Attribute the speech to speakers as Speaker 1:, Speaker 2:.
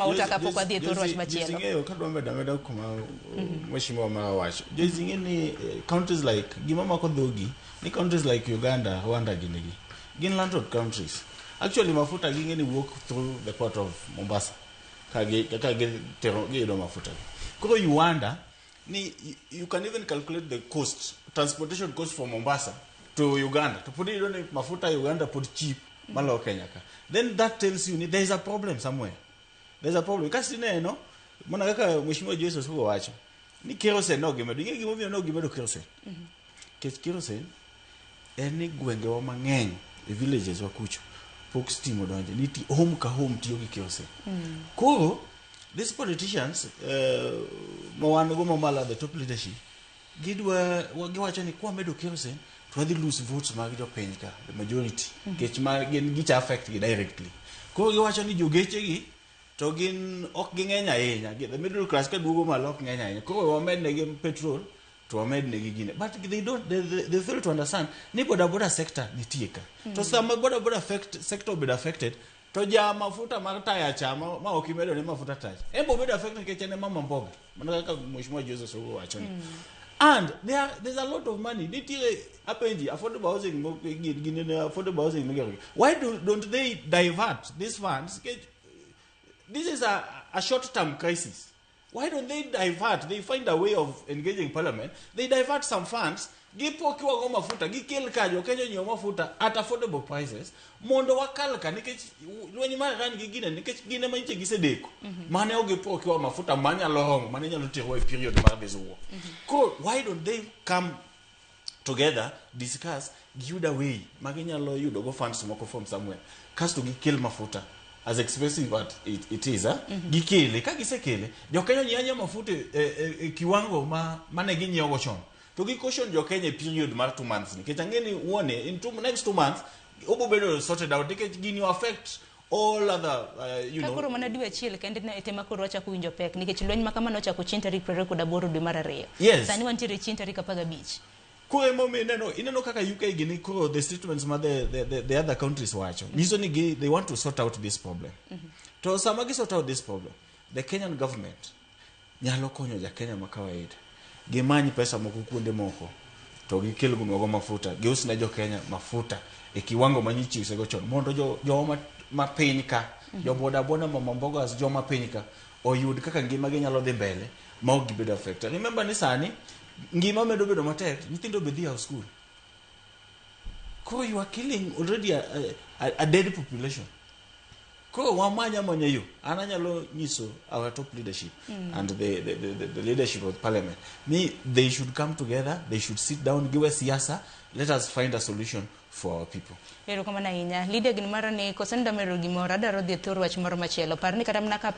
Speaker 1: Mautaka poka dhi thoro wach machielo.
Speaker 2: Jising'eyo ka dwa medo kuma mheshimiwa wacho. Jising'e ni countries like gimamako dhogi ni countries like Uganda, Rwanda ginigi. Gin landlocked countries. Actually mafuta ging'eni walk through the port of Mombasa. Kage tero gido mafuta. Koro Uganda ni you can even calculate the cost, transportation cost from Mombasa to Uganda. To put it on mafuta Uganda put cheap malo Kenya ka. Then that tells you there is a problem somewhere. There's a problem. Kasi no, mwana kaka mheshimiwa Jesus huko wacho. Ni kerosene no gimedo. Inge gimomiyo no gimedo kerosene. Kerosene eni gwenge wa mang'eny e villages wa kucho. Pok stimo donje. Niti home ka home tiyo gi kerosene. Koro these politicians mawanogo mamala the top leadership gidwa giwacho ni kwa medo kerosene to they lose votes mag jo piny ka the majority. Kech ma gin gicha affect gi directly. Koro giwacho ni jogeche gi to gin ok ging'eny ahinya, the middle class ka duogo malo ok ng'eny ahinya. Koro wamed negi petrol to wamed negi gine, but they fail to understand ni boda sector nitie ka. To sama boda sector be affected to ja mafuta mar taya chama ma ok imedo ne mafuta taya embo be affected ke chene mama mboga mana kaka mheshimiwa Jesus huko wacho ni. And there's a lot of money. Nitie apenji affordable housing gine affordable housing. Why don't they divert these funds? This is a short-term crisis. Why don't they divert? They find a way of engaging parliament. They divert some funds. Gipokiwa go mafuta, gikel kajo, kenyo nyo mafuta at affordable prices. Mondo wakalka, nikech wenye marani gigine, nikech gine manche gisedeko. Mane oge pokiwa mafuta, manya lohong, mane nyalo tirowe period marabezuwa. Why don't they come together, discuss, give way, magenya lo yudo go funds moko from somewhere. Kasto gikel mafuta. As expensive as it is, gikele ka gisekele jo Kenya nyanya mafuta kiwango mane ginyiewo chon to gikoshon jo Kenya period mar 2 months ni ketangeni uone in next 2 months obo bedo sorted out because gini affect all other
Speaker 1: Kakoro mana dwe achiel kende na etema koro wacha kuwinjo pek nikech lweny makama nocha ko chien tarik 28 dwe mar 2.
Speaker 2: Yes.
Speaker 1: Sani wantiere chien tarik 15.
Speaker 2: Kwe momi ineno kaka UK gini kuro the statements ma the other countries wacho. Niso ni they want to sort out this problem. To samagi sort out this problem. The Kenyan government nyalo konyo ja Kenya makawaida. Gimanyi pesa moko kuonde moko. To gikel gunwago mafuta. Gius na jo Kenya mafuta. Kiwango manyichi usego chon. Mondo jo mapiny ka. Jo boda mama mboga jo mapiny ka. Oyud kaka ngima gi nyalo dhi mbele. Ma ok gibedo affected. Remember ni sani ngima medo bedo matek, nyithindo be dhi out school. Ko you are killing already a dead population. Ko wamanya yo ananyalo nyiso our top leadership and the leadership of parliament. They should come together, they should sit down, give us siasa, let us find a solution for our people.
Speaker 1: Ero kama na inya leader gin mara ne kosenda mero gimora daro dhi thoro wach moro machielo. Parni kata mna ka